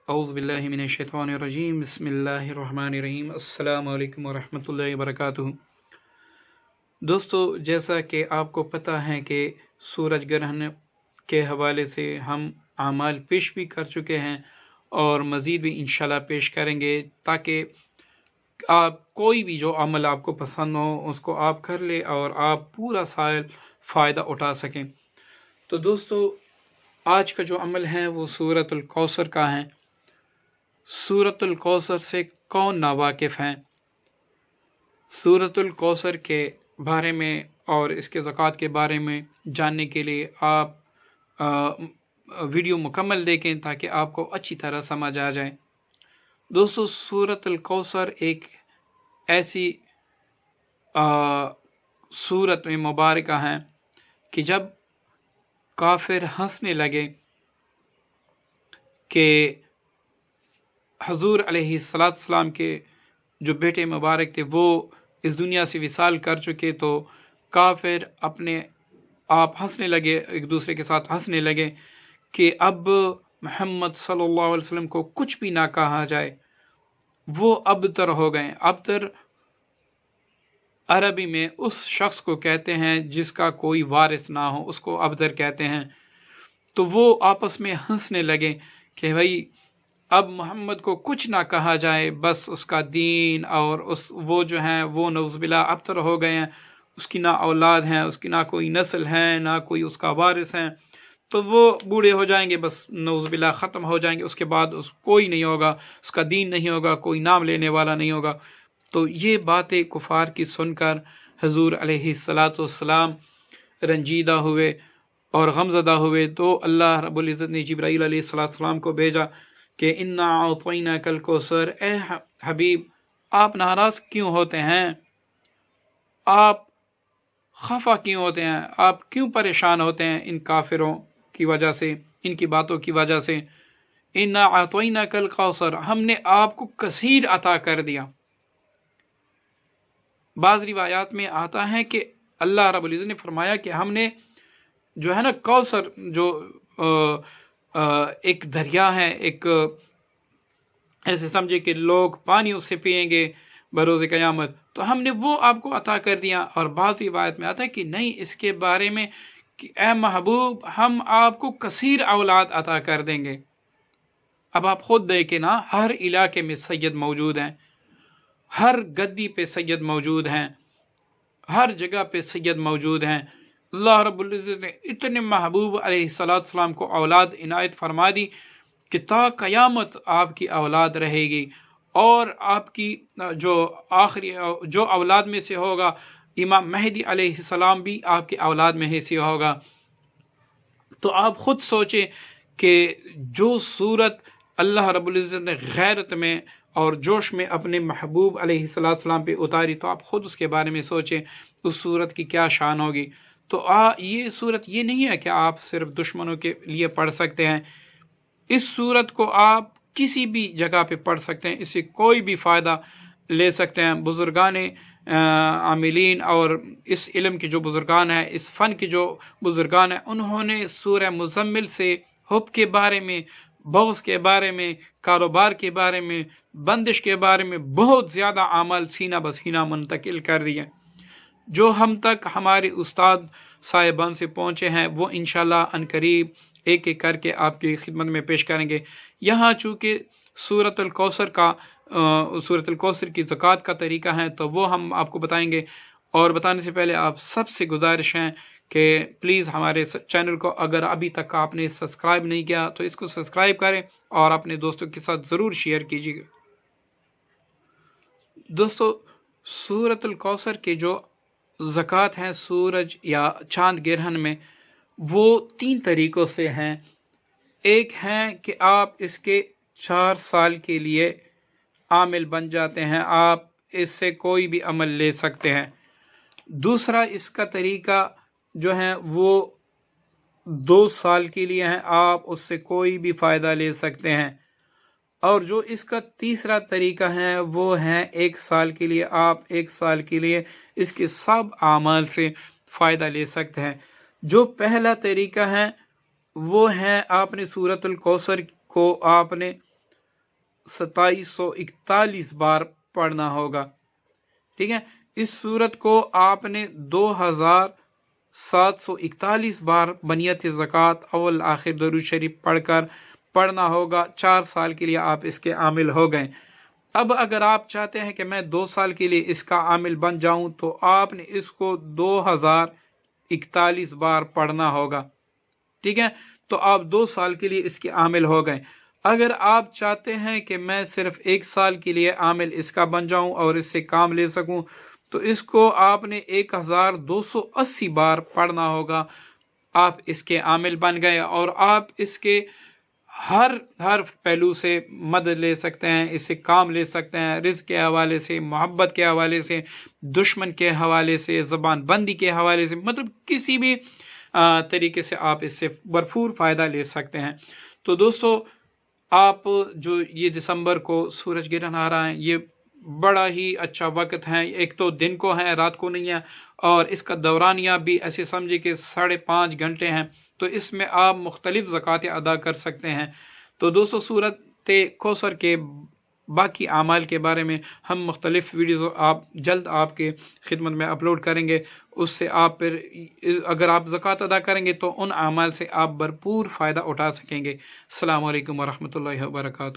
औज़ु बिल्लाहि मिनश्शैतानिर्रजीम बिस्मिल्लाहिर्रहमानिर्रहीम अस्सलामु अलैकुम वरहमतुल्लाहि वबरकातुहू। दोस्तों, जैसा कि आपको पता है कि सूरज ग्रहण के हवाले से हम आमाल पेश भी कर चुके हैं और मज़ीद भी इंशाल्लाह पेश करेंगे, ताकि आप कोई भी जो अमल आपको पसंद हो उसको आप कर ले और आप पूरा साल फ़ायदा उठा सकें। तो दोस्तों, आज का जो अमल है वो सूरतुल कौसर का है। सूरतुल कौसर से कौन नावाकिफ़ हैं? सूरतुल कौसर के बारे में और इसके ज़कात के बारे में जानने के लिए आप वीडियो मुकम्मल देखें ताकि आपको अच्छी तरह समझ आ जाए। दोस्तों, सूरतुल कौसर एक ऐसी सूरत में मुबारका है कि जब काफिर हंसने लगे कि हुज़ूर अलैहिस्सलाम के जो बेटे मुबारक थे वो इस दुनिया से विसाल कर चुके, तो काफिर अपने आप हंसने लगे, एक दूसरे के साथ हंसने लगे कि अब मोहम्मद सल्लल्लाहु अलैहि वसल्लम को कुछ भी ना कहा जाए। वो अबतर हो गए। अबतर अरबी में उस शख्स को कहते हैं जिसका कोई वारिस ना हो, उसको अबतर कहते हैं। तो वो आपस में हंसने लगे कि भाई अब मोहम्मद को कुछ ना कहा जाए, बस उसका दीन और वो जो हैं वो नौज़ुबिल्लाह अबतर हो गए हैं, उसकी ना औलाद हैं, उसकी ना कोई नस्ल है, ना कोई उसका वारिस है, तो वो बूढ़े हो जाएंगे, बस नौज़ुबिल्लाह ख़त्म हो जाएंगे। उसके बाद कोई नहीं होगा, उसका दीन नहीं होगा, कोई नाम लेने वाला नहीं होगा। तो ये बातें कुफार की सुनकर हुज़ूर अलैहिस्सलाम रंजीदा हुए और गमज़दा हुए। तो अल्लाह रब्बुल इज़्ज़त ने जिब्राईल अलैहिस्सलाम को भेजा कि इन्ना अतैनाकल कौसर, ए हबीब आप नाराज़ क्यों होते हैं, आप खफा क्यों होते हैं, आप क्यों परेशान होते हैं इन काफिरों की वजह से, इनकी बातों की वजह से। इन्ना अतैनाकल कौसर, हमने आपको कसीर अता कर दिया। बाज़ रिवायात में आता है कि अल्लाह रब्बुल इज़्ज़त ने फरमाया कि हमने जो है ना कौसर, जो एक दरिया है, एक ऐसे समझे कि लोग पानी उससे पिएंगे बरोज़े क़यामत, तो हमने वो आपको अता कर दिया। और बाज़ रिवायत में आता है कि नहीं, इसके बारे में कि ए महबूब हम आपको कसीर औलाद अता कर देंगे। अब आप खुद देखें ना, हर इलाके में सैयद मौजूद हैं, हर गद्दी पे सैयद मौजूद हैं, हर जगह पे सैयद मौजूद हैं। अल्लाह रब्बुल इज़्ज़त ने इतने महबूब अलैहिस्सलाम को औलाद इनायत फरमा दी कि ता क़यामत आपकी औलाद रहेगी, और आपकी जो आखिरी जो औलाद में से होगा, इमाम महदी अलैहिस्सलाम भी आपकी औलाद में से होगा। तो आप खुद सोचें कि जो सूरत अल्लाह रब्बुल इज़्ज़त ने गैरत में और जोश में अपने महबूब अलैहिस्सलाम पे उतारी, तो आप खुद उसके बारे में सोचें उस सूरत की क्या शान होगी। तो ये सूरत ये नहीं है कि आप सिर्फ दुश्मनों के लिए पढ़ सकते हैं। इस सूरत को आप किसी भी जगह पे पढ़ सकते हैं, इससे कोई भी फ़ायदा ले सकते हैं। बुज़ुर्गान आमिलीन और इस इल्म के जो बुज़ुर्गान हैं, इस फ़न के जो बुज़ुर्गान हैं, उन्होंने सूरह मुज़म्मिल से हुब के बारे में, बग़्ज़ के बारे में, कारोबार के बारे में, बंदिश के बारे में बहुत ज़्यादा आमाल सीना बसीना मुंतकिल कर दिए। जो हम तक हमारे उस्ताद साहिबान से पहुँचे हैं वो इंशाल्लाह अनकरीब एक एक करके आपकी खिदमत में पेश करेंगे। यहाँ चूँकि सूरतुल कौसर का सूरतुल कौसर की ज़कात का तरीका है, तो वो हम आपको बताएंगे। और बताने से पहले आप सबसे गुजारिश है कि प्लीज़ हमारे चैनल को अगर अभी तक आपने सब्सक्राइब नहीं किया तो इसको सब्सक्राइब करें और अपने दोस्तों के साथ ज़रूर शेयर कीजिएगा। दोस्तों, सूरतुल कौसर के जो ज़कात हैं सूरज या चाँद ग्रहण में, वो 3 तरीक़ों से हैं। एक है कि आप इसके 4 साल के लिए आमिल बन जाते हैं, आप इससे कोई भी अमल ले सकते हैं। दूसरा इसका तरीका जो है वो 2 साल के लिए है, आप उससे कोई भी फ़ायदा ले सकते हैं। और जो इसका तीसरा तरीका है वो है 1 साल के लिए, आप 1 साल के लिए इसके सब आमाल से फ़ायदा ले सकते हैं। जो पहला तरीका है वो है आपने सूरतुल कौसर को आपने 2741 बार पढ़ना होगा। ठीक है, इस सूरत को आपने 2741 बार बनियत ज़कात अव्वल आखिर दरूद शरीफ पढ़कर पढ़ना होगा। 4 साल के लिए आप इसके आमिल हो गए। अब अगर आप चाहते हैं कि मैं 2 साल के लिए इसका आमिल बन जाऊं, तो आपने इसको 2041 बार पढ़ना होगा। ठीक है, तो आप 2 साल के लिए इसके आमिल हो गए। अगर आप चाहते हैं कि मैं सिर्फ 1 साल के लिए आमिल इसका बन जाऊं और इससे काम ले सकूं, तो इसको आपने 1280 बार पढ़ना होगा। आप इसके आमिल बन गए और आप इसके हर पहलू से मदद ले सकते हैं, इससे काम ले सकते हैं, रिज़्क़ के हवाले से, मोहब्बत के हवाले से, दुश्मन के हवाले से, ज़बान बंदी के हवाले से, मतलब किसी भी तरीके से आप इससे भरपूर फ़ायदा ले सकते हैं। तो दोस्तों, आप जो ये दिसंबर को सूरज ग्रहण आ रहा है, ये बड़ा ही अच्छा वक्त है। एक तो दिन को है, रात को नहीं है, और इसका दौरानिया भी ऐसे समझे कि 5.5 घंटे हैं। तो इसमें आप मुख्तलिफ ज़कातें अदा कर सकते हैं। तो दोस्तों, सूरत कौसर के बाकी आमाल के बारे में हम मुख्तलिफ वीडियो आप जल्द आपके खिदमत में अपलोड करेंगे। उससे आप फिर अगर आप ज़कात अदा करेंगे तो उन आमाल से आप भरपूर फ़ायदा उठा सकेंगे। अस्सलामु अलैकुम वरहमतुल्लाहि वबरकातुहू।